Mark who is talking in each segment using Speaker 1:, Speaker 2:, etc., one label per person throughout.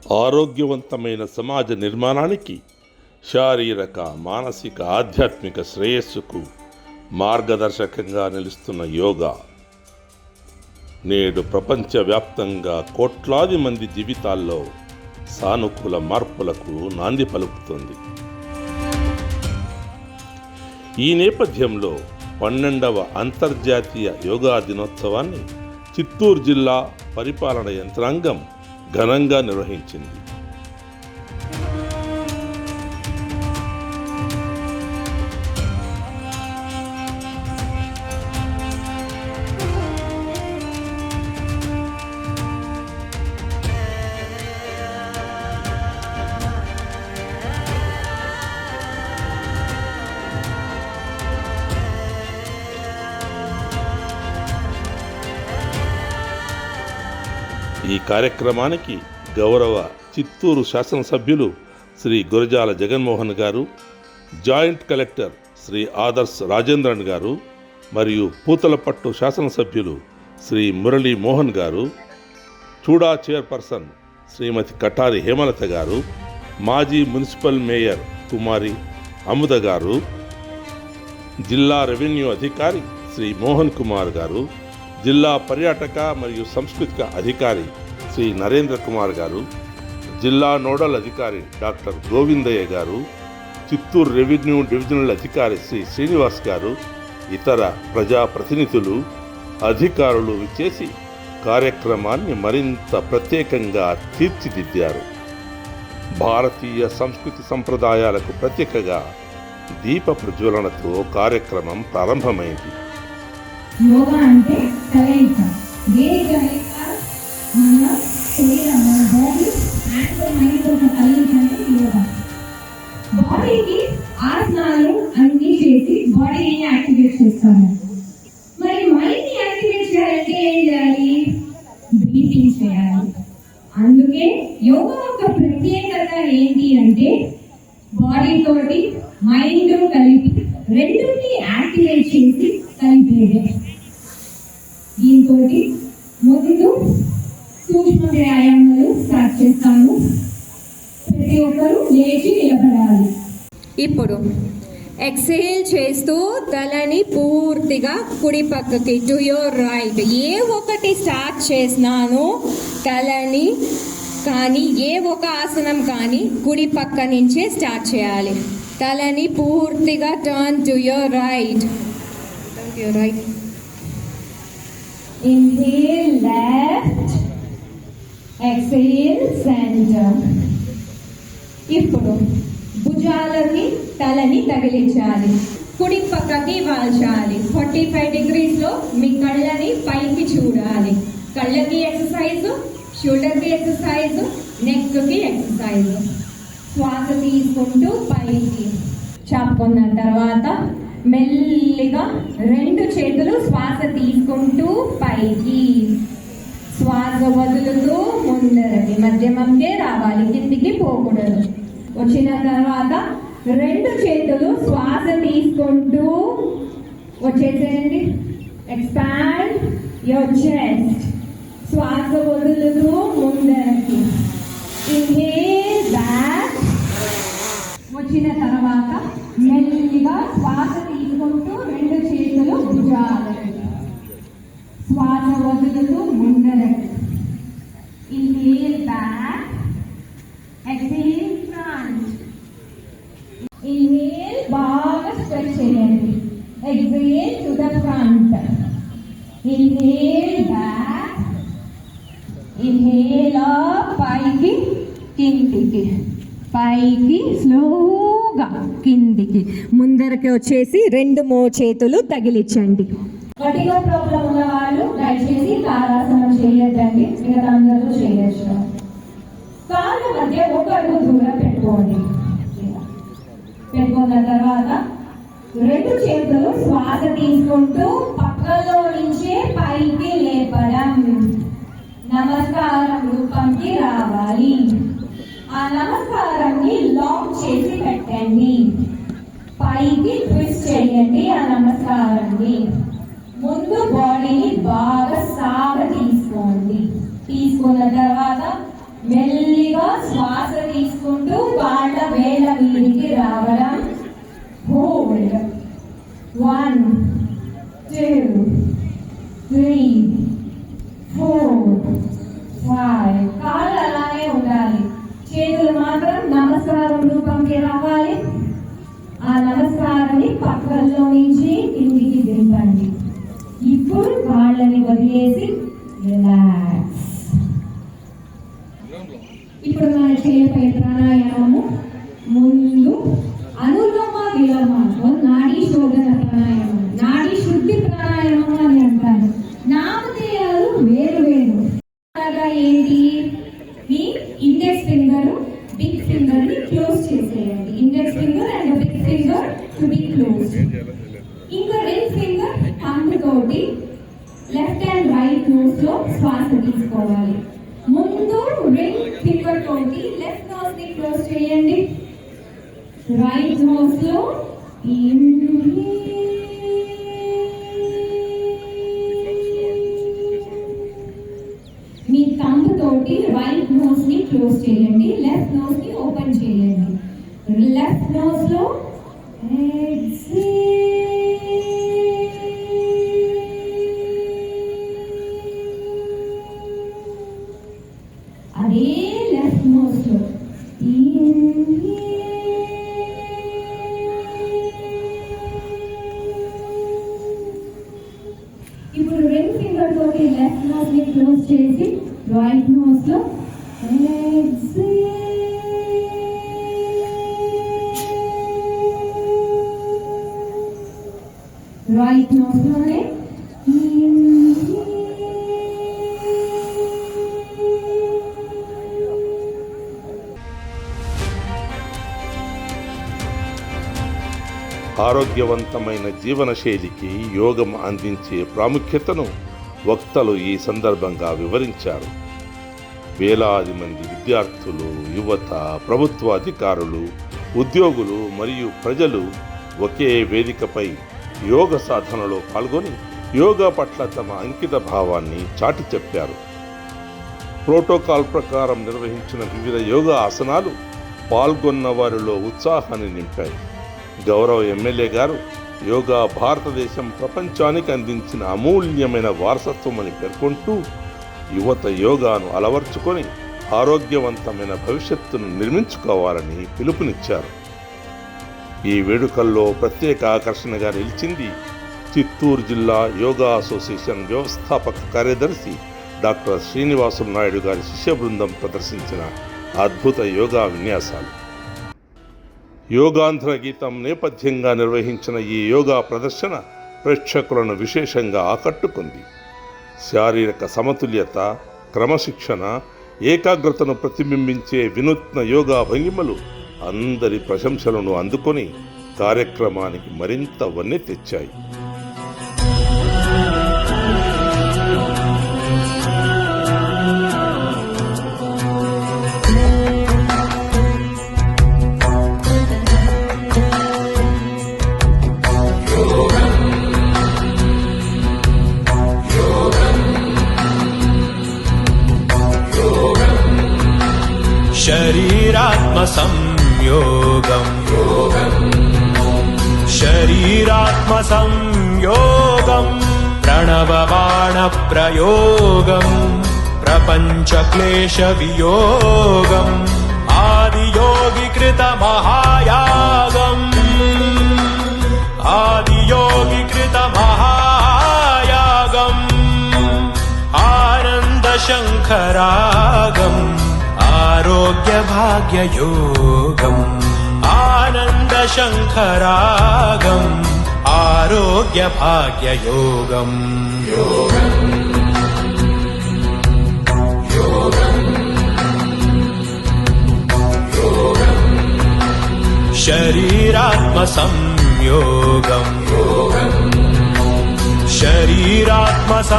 Speaker 1: ఆరోగ్యవంతమైన సమాజ నిర్మాణానికి, శారీరక, మానసిక, ఆధ్యాత్మిక శ్రేయస్సుకు మార్గదర్శకంగా నిలుస్తున్న యోగా నేడు ప్రపంచవ్యాప్తంగా కోట్లాది మంది జీవితాల్లో సానుకూల మార్పులకు నాంది పలుకుతుంది. ఈ నేపథ్యంలో 12వ అంతర్జాతీయ యోగా దినోత్సవాన్ని చిత్తూరు జిల్లా పరిపాలన యంత్రాంగం ఘనంగా నిర్వహించింది. ఈ కార్యక్రమానికి గౌరవ చిత్తూరు శాసనసభ్యులు శ్రీ గురజాల జగన్మోహన్ గారు, జాయింట్ కలెక్టర్ శ్రీ ఆదర్శ్ రాజేంద్రన్ గారు మరియు పూతలపట్టు శాసనసభ్యులు శ్రీ మురళీ మోహన్ గారు, చూడా చైర్పర్సన్ శ్రీమతి కటారి హేమలత గారు, మాజీ మున్సిపల్ మేయర్ కుమారి అముద గారు, జిల్లా రెవెన్యూ అధికారి శ్రీ మోహన్ కుమార్ గారు, జిల్లా పర్యాటక మరియు సాంస్కృతిక అధికారి శ్రీ నరేంద్ర కుమార్ గారు, జిల్లా నోడల్ అధికారి డాక్టర్ గోవిందయ్య గారు, చిత్తూరు రెవెన్యూ డివిజనల్ అధికారి శ్రీ శ్రీనివాస్ గారు, ఇతర ప్రజాప్రతినిధులు, అధికారులు విచ్చేసి కార్యక్రమాన్ని మరింత ప్రత్యేకంగా తీర్చిదిద్దారు. భారతీయ సంస్కృతి సంప్రదాయాలకు ప్రత్యేకగా దీప ప్రజ్వలనతో కార్యక్రమం ప్రారంభమైంది.
Speaker 2: యోగా అంటే కలయిక. ఏ కలయిక? మన శరీరం, మన బాడీ అండ్ మైండ్ ఒక కలయిక అంటే యోగా. బాడీకి ఆసనాలు అన్ని చేసి బాడీని యాక్టివేట్ చేస్తాము. మరి మైండ్ని యాక్టివేట్ చేయాలంటే ఏం చేయాలి? బ్రీతింగ్ చేయాలి. అందుకే యోగా యొక్క ప్రత్యేకత ఏంటి అంటే బాడీ తోటి మైండ్ కలిపి రెండుని యాక్టివేట్ చేసి కలిపేదే. దీంతో ముందు సూక్ష్మ వ్యాయామాలు స్టార్ట్ చేస్తాము. ప్రతి ఒక్కరూ లేచి నిలబడాలి.
Speaker 3: ఇప్పుడు ఎక్సేల్ చేస్తూ తలని పూర్తిగా కుడి పక్కకి టు యువర్ రైట్. ఏ ఒకటి స్టార్ట్ చేసినాను తలని కానీ ఏ ఒక ఆసనం కానీ కుడి పక్క నుంచే స్టార్ట్ చేయాలి. తలని పూర్తిగా turn to your right.
Speaker 2: Inhale left, exhale center.
Speaker 3: ఇప్పుడు భుజాలకి తలని తగిలించాలి, కుడి పక్కకి వాల్చాలి. 45 degrees మీ కళ్ళని పైకి చూడాలి. కళ్ళకి ఎక్సర్సైజ్, షోల్డర్కి ఎక్సర్సైజ్, నెక్కి ఎక్సర్సైజ్. శ్వాస తీసుకుంటూ పైకి చాపుకున్న తర్వాత మెల్లిగా 2 చేతులు శ్వాస తీసుకుంటూ పైకి, శ్వాస వదులుతూ ముందరకి, మధ్యమంకే రావాలి, కిందికి పోకూడదు. వచ్చిన తర్వాత 2 చేతులు శ్వాస తీసుకుంటూ వచ్చేసేయండి. Expand your chest. శ్వాస వదులుతూ ముందరకి. Inhale back. వచ్చిన తర్వాత మెల్లిగా శ్వాస తీసుకుంటూ 2 చేతులు భుజాలకి, శ్వాస వదులుతూ ముందరకి. Inhale back, exhale front. Inhale బాగా స్ట్రెచ్ చేయండి. Exhale to the front. Inhale back, inhale up, పైకి కిందికి, పైకి స్లోగా కిందికి, ముందరకి వచ్చేసి 2 చేతులు తగిలించండి. వర్టిగో ప్రాబ్లం ఉన్న వాళ్ళు దయచేసి తారాసనం చేయొద్దండి, మిగతా అందరూ చేయొచ్చు. కాళ్ళ మధ్య 1 అడుగు దూరం పెట్టుకోండి. పెట్టుకున్న తర్వాత 2 చేతులు శ్వాస తీసుకుంటూ పక్కలో నుంచే పైకి లేపడం. నమస్కారం రూపంకి రావాలి. ఆ నమస్కారాన్ని లాక్ చేసి పెట్టండి. పైకి ట్విస్ట్ చేయండి. ఆ నమస్కారాన్ని ముందు బాడీని బాగా సాగ తీసుకోండి. తీసుకున్న తర్వాత మెల్లిగా
Speaker 2: శ్వాస తీసుకుంటూ కాళ్ళ వేళ్ళ మీదికి రావడం. హోల్డ్. 1 2 3 4 5. కాళ్ళు అలానే ఉండాలి, చేతులు మాత్రం నమస్కారం రూపంకి రావాలి. ఆ నమస్కారాన్ని పక్కల్లో నుంచి కిందికి దింపండి. ఇప్పుడు కాళ్ళని వదిలేసి రిలాక్స్. ఇప్పుడు మన చేయబోయే ప్రాణాయామము ముందు అనులోమ విలోమ నాడీ శోధన ప్రాణాయామం, నాడీ శుద్ధి ప్రాణాయామం అని అంటారు. నామధేయాలు వేరు వేరు. ఏంటి? మీ ఇండెక్స్ ఫింగర్ బిగ్ ఫింగర్ ని క్లోజ్ చేసేయండి. Index finger and big finger to be close. ఇంకా రింగ్ ఫింగర్ థంబ్ తోటి లెఫ్ట్ అండ్ రైట్ నోస్ లో శ్వాస తీసుకోవాలి. ముందు రింగ్ ఫింగర్ తోటి లెఫ్ట్ నోస్ ని క్లోజ్ చేయండి. రైట్ నోస్ లో మీ థంబ్ తోటి రైట్ నోస్ ని క్లోజ్ చేయండి. లెఫ్ట్ నోస్ ని ఓపెన్ చేయండి. లెఫ్ట్ నోస్ లో అదే లెఫ్ట్ నోస్ లో ఇప్పుడు రింగ్ ఫింగర్ తోటి లెఫ్ట్ నోస్ ని క్లోజ్ చేసి రైట్ నోస్ లో రైట్ నోస్ లోనే
Speaker 1: ఆరోగ్యవంతమైన జీవనశైలికి యోగం అందించే ప్రాముఖ్యతను వక్తలు ఈ సందర్భంగా వివరించారు. వేలాది మంది విద్యార్థులు, యువత, ప్రభుత్వ అధికారులు, ఉద్యోగులు మరియు ప్రజలు ఒకే వేదికపై యోగ సాధనలో పాల్గొని యోగా పట్ల తమ అంకిత భావాన్ని చాటి చెప్పారు. ప్రోటోకాల్ ప్రకారం నిర్వహించిన వివిధ యోగా ఆసనాలు పాల్గొన్న వారిలో ఉత్సాహాన్ని నింపాయి. గౌరవ ఎమ్మెల్యే గారు యోగా భారతదేశం ప్రపంచానికి అందించిన అమూల్యమైన వారసత్వం అని పేర్కొంటూ యువత యోగాను అలవర్చుకొని ఆరోగ్యవంతమైన భవిష్యత్తును నిర్మించుకోవాలని పిలుపునిచ్చారు. ఈ వేడుకల్లో ప్రత్యేక ఆకర్షణగా నిలిచింది చిత్తూరు జిల్లా యోగా అసోసియేషన్ వ్యవస్థాపక కార్యదర్శి డాక్టర్ శ్రీనివాసులు నాయుడు గారి శిష్య బృందం ప్రదర్శించిన అద్భుత యోగా విన్యాసాలు. యోగాంధ్ర గీతం నేపథ్యంగా నిర్వహించిన ఈ యోగా ప్రదర్శన ప్రేక్షకులను విశేషంగా ఆకట్టుకుంది. శారీరక సమతుల్యత, క్రమశిక్షణ, ఏకాగ్రతను ప్రతిబింబించే వినూత్న యోగా భంగిమలు అందరి ప్రశంసలను అందుకొని కార్యక్రమానికి మరింత వన్నె తెచ్చాయి.
Speaker 4: शरीरात्मसंयोगं प्रणवबाणप्रयोगं प्रपञ्चक्लेशवियोगम् आदियोगिकृतमहायागम् आनन्दशङ्खरागम् आरोग्यभाग्ययोगम् आनन्दशङ्खरागम् आरोग्यभाग्ययोगम् शरीरात्मसंयोगम् शरीरात्मसंयोगम्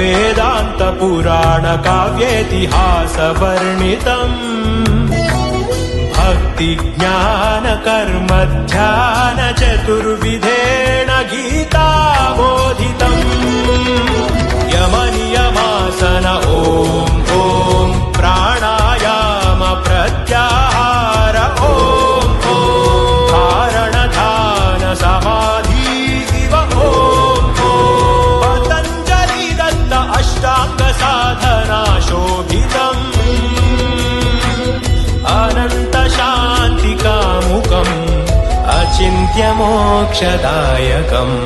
Speaker 4: वेदान्त पुराण काव्येतिहासवर्णितम् भक्ति ज्ञान कर्म ध्यान चतुर्विधेन गीता बोधितम् यम नियमासन ॐ ॐ प्राणायाम प्रत्याहार ॐ ॐ धारण ध्यान समाधि इव ॐ ॐ पतञ्जलि दत्त अष्टांग साधना शोभितम् अनन्त शान्ति कामुकम् अचिन्त्य मोक्षदायकम्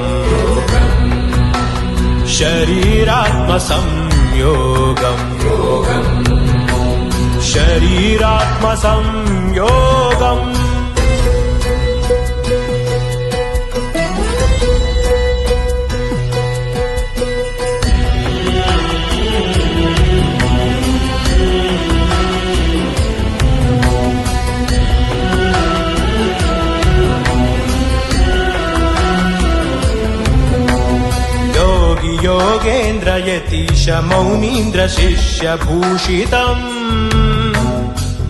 Speaker 4: शरीरात्म संयोगम् शरीरात्म संयोगम् योगेन्द्र यतीश मौनीन्द्र शिष्य भूषितम्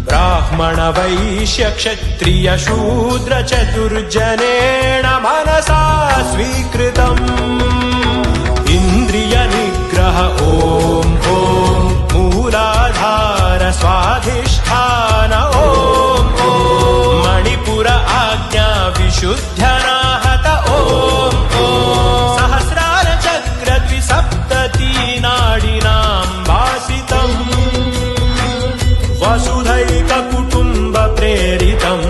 Speaker 4: ब्राह्मण वैश्य क्षत्रिय शूद्र चतुर्जनेन मनसा स्वीकृतम् इन्द्रिय निग्रह ॐ ॐ मूलाधार स्वाधिष्ठान ॐ ॐ मणिपुर आज्ञा विशुद्ध्यनाहत ॐ ॐ सहस्रार चक्र द्विसप्तति नाडिनां भासितम् वसुधैक कुटुम्ब प्रेरितम्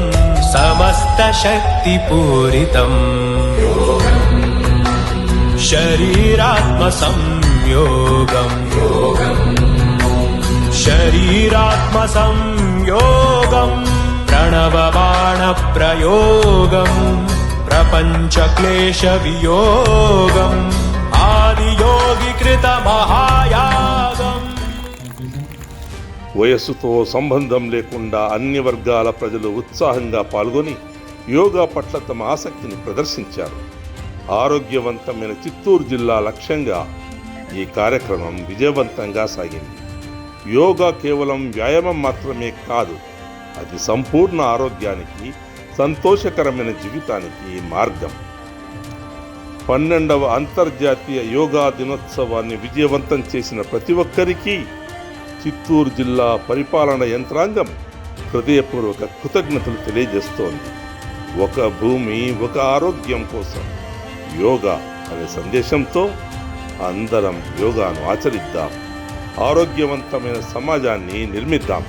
Speaker 4: समस्त शक्ति पूरितम् शरीरात्म संयोगम् शरीरात्म संयोगम् प्रणव बाण प्रयोगम् प्रपञ्च क्लेश वियोगम् आदियोगिकृत महायागम्
Speaker 1: వయస్సుతో సంబంధం లేకుండా అన్ని వర్గాల ప్రజలు ఉత్సాహంగా పాల్గొని యోగా పట్ల తమ ఆసక్తిని ప్రదర్శించారు. ఆరోగ్యవంతమైన చిత్తూరు జిల్లా లక్ష్యంగా ఈ కార్యక్రమం విజయవంతంగా సాగింది. యోగా కేవలం వ్యాయామం మాత్రమే కాదు, అది సంపూర్ణ ఆరోగ్యానికి, సంతోషకరమైన జీవితానికి మార్గం. 12వ అంతర్జాతీయ యోగా దినోత్సవాన్ని విజయవంతం చేసిన ప్రతి ఒక్కరికి చిత్తూరు జిల్లా పరిపాలన యంత్రాంగం హృదయపూర్వక కృతజ్ఞతలు తెలియజేస్తోంది. ఒక భూమి ఒక ఆరోగ్యం కోసం యోగా అనే సందేశంతో అందరం యోగాను ఆచరిద్దాం, ఆరోగ్యవంతమైన సమాజాన్ని నిర్మిద్దాం.